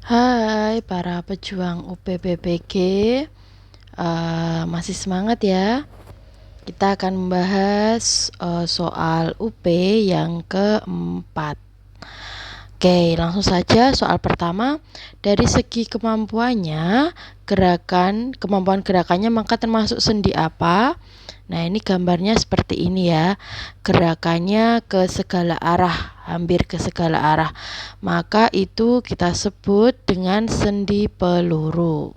Hai para pejuang UPPPG, masih semangat ya? Kita akan membahas soal UP yang keempat. Oke, langsung saja soal pertama. Dari segi kemampuannya, kemampuan gerakannya maka termasuk sendi apa? Nah, ini gambarnya seperti ini ya. Gerakannya ke segala arah, hampir ke segala arah. Maka itu kita sebut dengan sendi peluru.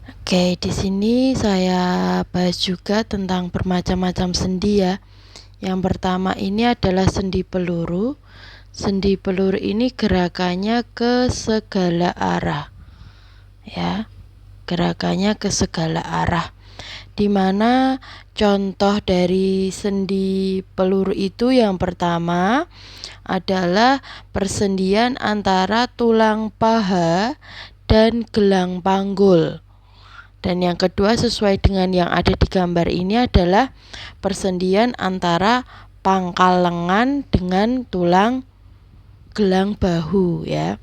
Oke, di sini saya bahas juga tentang bermacam-macam sendi ya. Yang pertama ini adalah sendi peluru. Sendi peluru ini gerakannya ke segala arah. Ya, gerakannya ke segala arah. Di mana contoh dari sendi peluru itu yang pertama adalah persendian antara tulang paha dan gelang panggul. Dan yang kedua sesuai dengan yang ada di gambar ini adalah persendian antara pangkal lengan dengan tulang gelang bahu ya.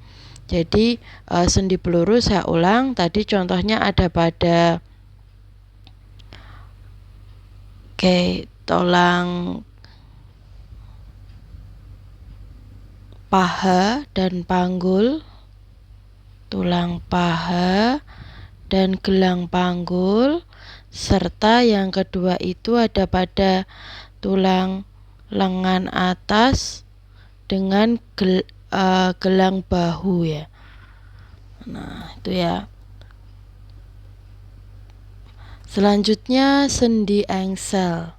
Jadi sendi peluru saya ulang, tadi contohnya ada pada tulang paha dan panggul, tulang paha dan gelang panggul, serta yang kedua itu ada pada tulang lengan atas dengan gelang bahu ya. Nah, itu ya. Selanjutnya sendi engsel.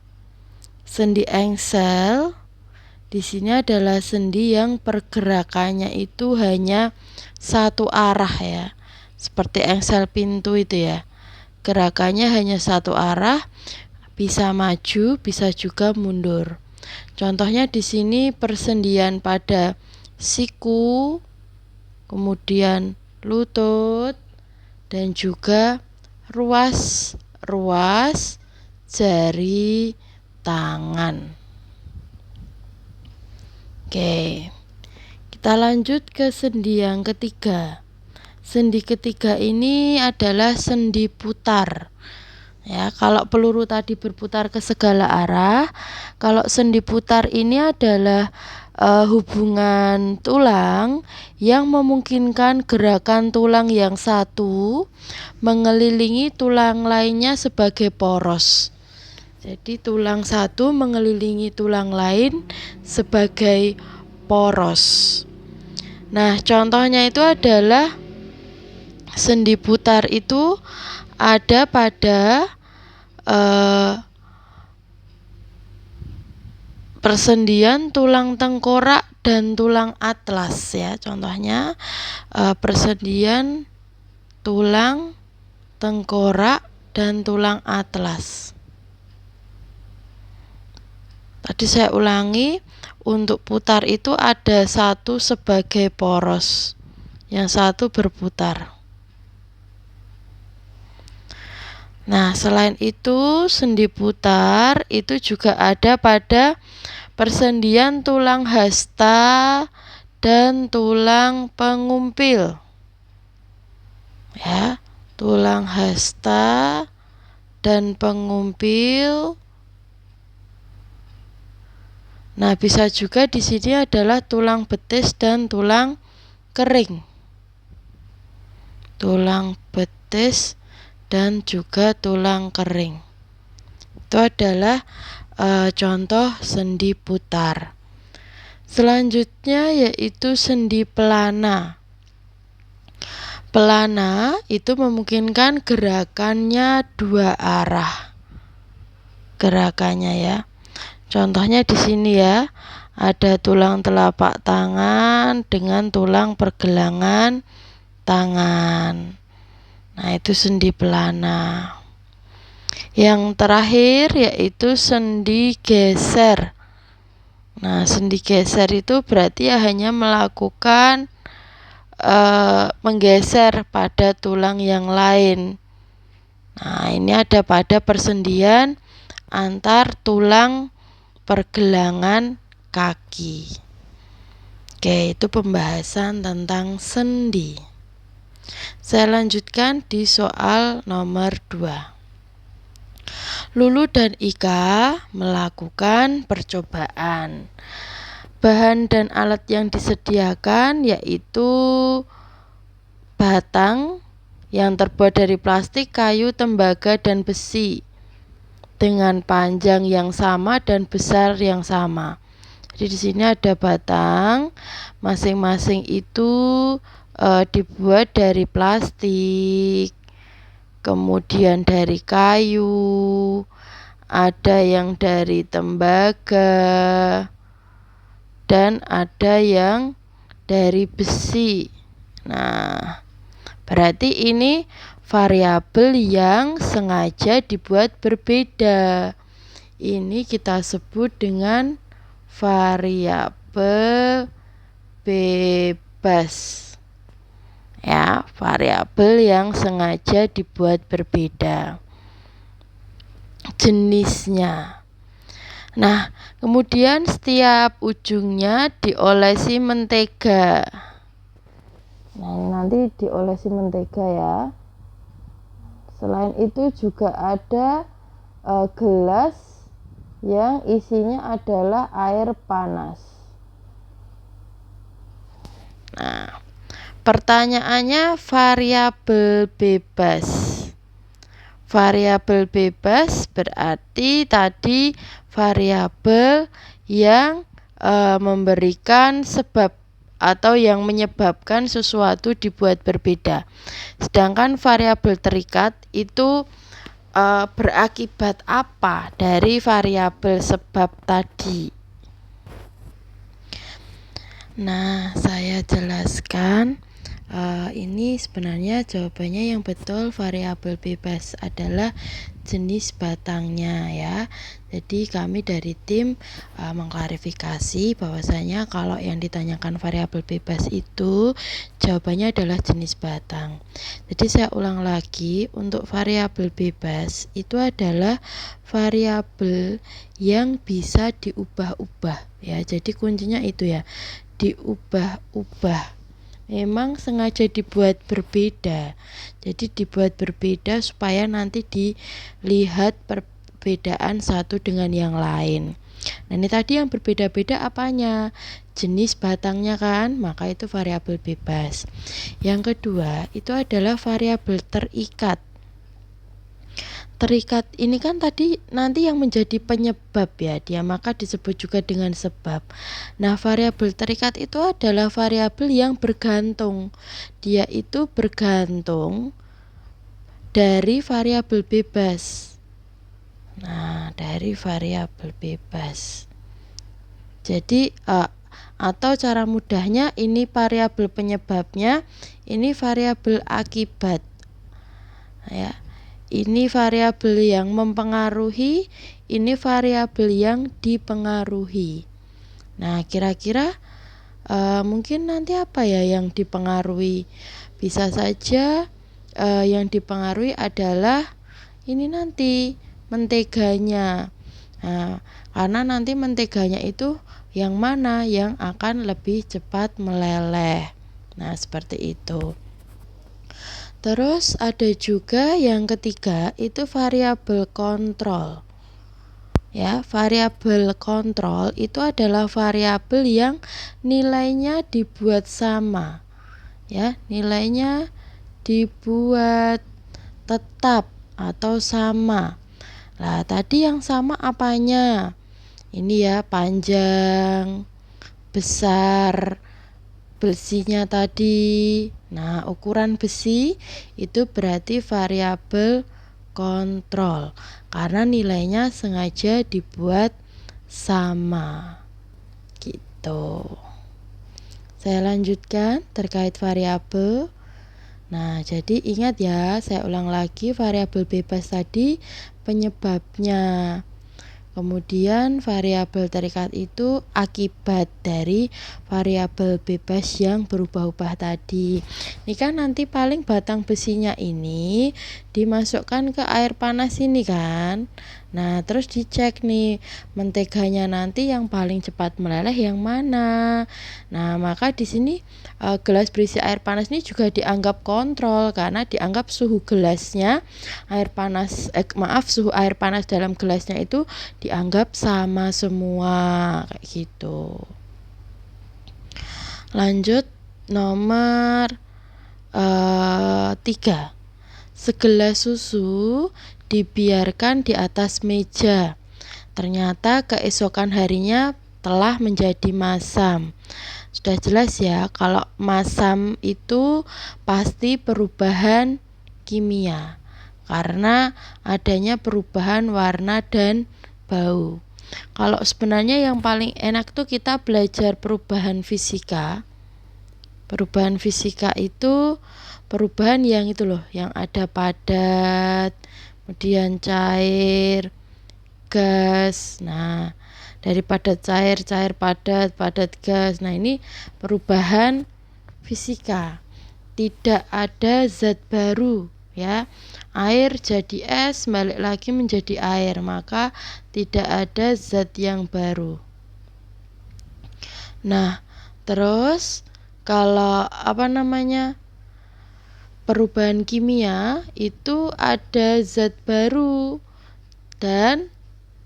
Sendi engsel di sini adalah sendi yang pergerakannya itu hanya satu arah ya. Seperti engsel pintu itu ya. Gerakannya hanya satu arah, bisa maju, bisa juga mundur. Contohnya di sini persendian pada siku, kemudian lutut, dan juga ruas jari tangan. Oke, kita lanjut ke sendi yang ketiga. Sendi ketiga ini adalah sendi putar. Ya, kalau peluru tadi berputar ke segala arah, kalau sendi putar ini adalah hubungan tulang yang memungkinkan gerakan tulang yang satu mengelilingi tulang lainnya sebagai poros. Jadi tulang satu mengelilingi tulang lain sebagai poros. Nah, contohnya itu adalah sendi putar itu ada pada persendian tulang tengkorak dan tulang atlas ya. Contohnya persendian tulang tengkorak dan tulang atlas. Tadi saya ulangi, untuk putar itu ada satu sebagai poros, yang satu berputar. Nah, selain itu sendi putar itu juga ada pada persendian tulang hasta dan tulang pengumpil. Ya, tulang hasta dan pengumpil. Nah, bisa juga di sini adalah tulang betis dan tulang kering. Tulang betis dan juga tulang kering. Itu adalah contoh sendi putar. Selanjutnya yaitu sendi pelana. Pelana itu memungkinkan gerakannya dua arah. Gerakannya ya. Contohnya di sini ya, ada tulang telapak tangan dengan tulang pergelangan tangan. Nah, itu sendi pelana. Yang terakhir yaitu sendi geser. Nah, sendi geser itu berarti ya hanya melakukan menggeser pada tulang yang lain. Nah, ini ada pada persendian antar tulang pergelangan kaki. Oke, itu pembahasan tentang sendi. Saya lanjutkan di soal nomor 2. Lulu dan Ika melakukan percobaan. Bahan dan alat yang disediakan yaitu batang yang terbuat dari plastik, kayu, tembaga, dan besi dengan panjang yang sama dan besar yang sama. Jadi di sini ada batang, masing-masing itu dibuat dari plastik, kemudian dari kayu, ada yang dari tembaga, dan ada yang dari besi. Nah, berarti ini variabel yang sengaja dibuat berbeda. Ini kita sebut dengan variabel bebas. Ya, variabel yang sengaja dibuat berbeda jenisnya. Nah, kemudian setiap ujungnya diolesi mentega. Nah, nanti diolesi mentega ya. Selain itu juga ada gelas yang isinya adalah air panas. Nah, pertanyaannya variabel bebas. Variabel bebas berarti tadi variabel yang memberikan sebab atau yang menyebabkan sesuatu dibuat berbeda. Sedangkan variabel terikat itu berakibat apa dari variabel sebab tadi. Nah, saya jelaskan. Ini sebenarnya jawabannya yang betul, variabel bebas adalah jenis batangnya ya. Jadi kami dari tim mengklarifikasi bahwasanya kalau yang ditanyakan variabel bebas itu jawabannya adalah jenis batang. Jadi saya ulang lagi, untuk variabel bebas itu adalah variabel yang bisa diubah-ubah ya. Jadi kuncinya itu ya, diubah-ubah. Memang sengaja dibuat berbeda. Jadi dibuat berbeda supaya nanti dilihat perbedaan satu dengan yang lain. Nah, ini tadi yang berbeda-beda apanya? Jenis batangnya kan, maka itu variabel bebas. Yang kedua, itu adalah variabel terikat. Terikat ini kan tadi nanti yang menjadi penyebab ya dia, maka disebut juga dengan sebab. Nah, variabel terikat itu adalah variabel yang bergantung. Dia itu bergantung dari variabel bebas. Nah, dari variabel bebas. Jadi atau cara mudahnya ini variabel penyebabnya, ini variabel akibat. Ya. Ini variabel yang mempengaruhi, ini variabel yang dipengaruhi. Nah, kira-kira mungkin nanti apa ya yang dipengaruhi? Bisa saja yang dipengaruhi adalah ini nanti menteganya. Nah, karena nanti menteganya itu yang mana yang akan lebih cepat meleleh. Nah, seperti itu. Terus ada juga yang ketiga, itu variabel kontrol. Ya, variabel kontrol itu adalah variabel yang nilainya dibuat sama. Ya, nilainya dibuat tetap atau sama. Nah, tadi yang sama apanya? Ini ya, panjang, besar, besinya tadi. Nah, ukuran besi itu berarti variabel kontrol karena nilainya sengaja dibuat sama. Gitu. Saya lanjutkan terkait variabel. Nah, jadi ingat ya, saya ulang lagi, variabel bebas tadi penyebabnya. Kemudian variabel terikat itu akibat dari variabel bebas yang berubah-ubah tadi. Ini kan nanti paling batang besinya ini dimasukkan ke air panas ini kan. Nah, terus dicek nih, menteganya nanti yang paling cepat meleleh yang mana. Nah, maka di sini gelas berisi air panas ini juga dianggap kontrol karena dianggap suhu gelasnya suhu air panas dalam gelasnya itu dianggap sama semua kayak gitu. Lanjut nomor 3. Segelas susu dibiarkan di atas meja. Ternyata keesokan harinya telah menjadi masam. Sudah jelas ya, kalau masam itu pasti perubahan kimia karena adanya perubahan warna dan bau. Kalau sebenarnya yang paling enak tuh kita belajar perubahan fisika. Perubahan fisika itu perubahan yang itu loh, yang ada padat, kemudian cair, gas. Nah, dari padat cair, cair padat, padat gas. Nah, ini perubahan fisika. Tidak ada zat baru ya. Air jadi es, balik lagi menjadi air, maka tidak ada zat yang baru. Nah, terus kalau perubahan kimia itu ada zat baru dan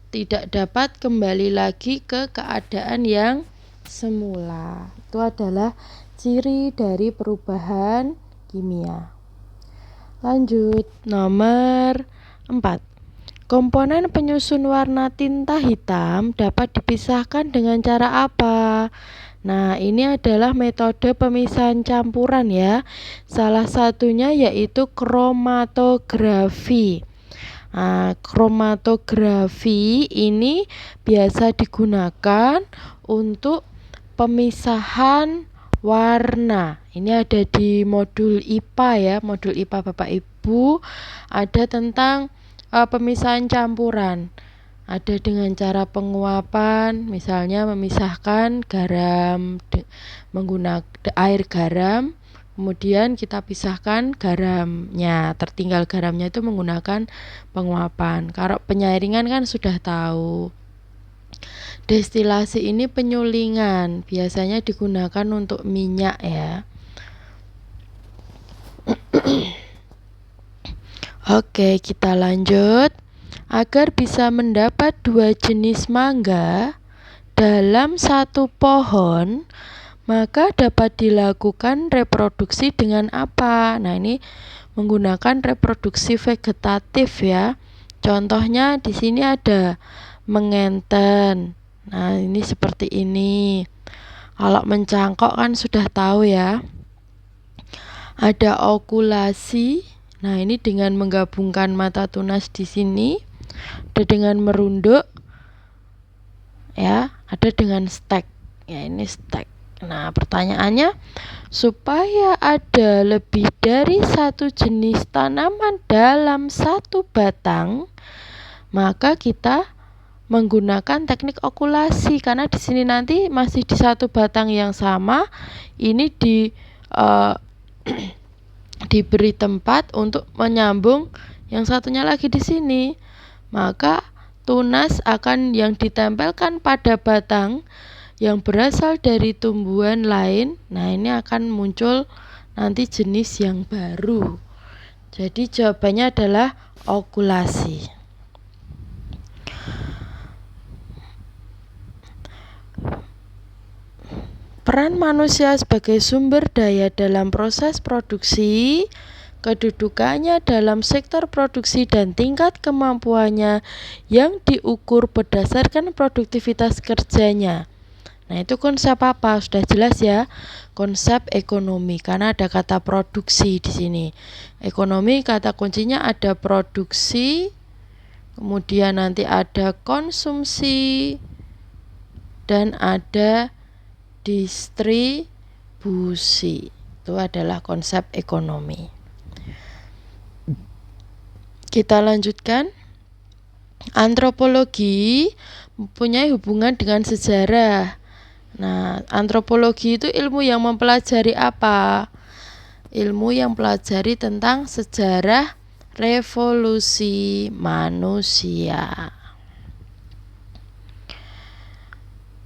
tidak dapat kembali lagi ke keadaan yang semula. Itu adalah ciri dari perubahan kimia. Lanjut, nomor 4. Komponen penyusun warna tinta hitam dapat dipisahkan dengan cara apa? Nah, ini adalah metode pemisahan campuran ya. Salah satunya yaitu kromatografi. Nah, kromatografi ini biasa digunakan untuk pemisahan warna. Ini ada di modul IPA ya, modul IPA Bapak Ibu ada tentang pemisahan campuran. Ada dengan cara penguapan, misalnya memisahkan garam menggunakan air garam, kemudian kita pisahkan garamnya, tertinggal garamnya itu menggunakan penguapan. Kalau penyairingan kan sudah tahu. Destilasi ini penyulingan, biasanya digunakan untuk minyak ya. Oke, kita lanjut. Agar bisa mendapat 2 jenis mangga dalam satu pohon, maka dapat dilakukan reproduksi dengan apa? Nah, ini menggunakan reproduksi vegetatif ya. Contohnya di sini ada mengenten. Nah, ini seperti ini. Kalau mencangkok kan sudah tahu ya. Ada okulasi. Nah, ini dengan menggabungkan mata tunas di sini. Ada dengan merunduk ya, ada dengan stek ya, ini stek. Nah, pertanyaannya, supaya ada lebih dari satu jenis tanaman dalam satu batang, maka kita menggunakan teknik okulasi karena di sini nanti masih di satu batang yang sama. Ini diberi tempat untuk menyambung yang satunya lagi di sini. Maka tunas akan yang ditempelkan pada batang yang berasal dari tumbuhan lain. Nah, ini akan muncul nanti jenis yang baru. Jadi jawabannya adalah okulasi. Peran manusia sebagai sumber daya dalam proses produksi, kedudukannya dalam sektor produksi dan tingkat kemampuannya yang diukur berdasarkan produktivitas kerjanya. Nah, itu konsep apa? Sudah jelas ya, konsep ekonomi karena ada kata produksi di sini. Ekonomi kata kuncinya ada produksi, kemudian nanti ada konsumsi dan ada distribusi. Itu adalah konsep ekonomi. Kita lanjutkan. Antropologi mempunyai hubungan dengan sejarah. Nah, antropologi itu ilmu yang mempelajari apa? Ilmu yang mempelajari tentang sejarah revolusi manusia.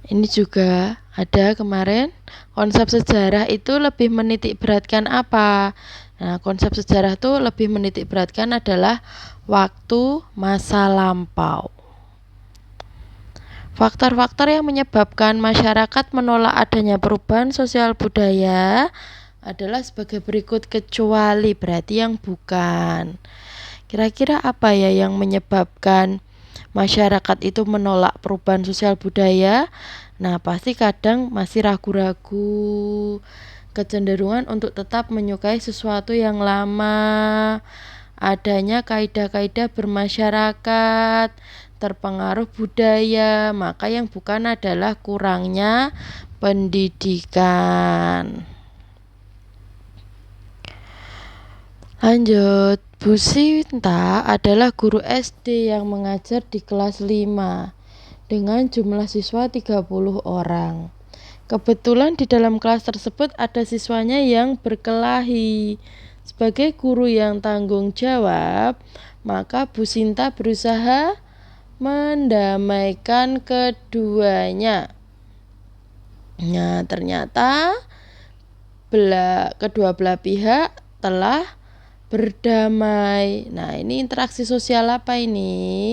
Ini juga ada kemarin, konsep sejarah itu lebih menitik beratkan apa? Nah, konsep sejarah itu lebih menitik beratkan adalah waktu masa lampau. Faktor-faktor yang menyebabkan masyarakat menolak adanya perubahan sosial budaya adalah sebagai berikut, kecuali berarti yang bukan. Kira-kira apa ya yang menyebabkan masyarakat itu menolak perubahan sosial budaya? Nah, pasti kadang masih ragu-ragu, kecenderungan untuk tetap menyukai sesuatu yang lama, adanya kaidah-kaidah bermasyarakat, terpengaruh budaya, maka yang bukan adalah kurangnya pendidikan. Lanjut, Bu Sinta adalah guru SD yang mengajar di kelas 5 dengan jumlah siswa 30 orang. Kebetulan di dalam kelas tersebut ada siswanya yang berkelahi. Sebagai guru yang tanggung jawab, maka Bu Sinta berusaha mendamaikan keduanya. Nah, ternyata kedua belah pihak telah berdamai. Nah, ini interaksi sosial apa ini?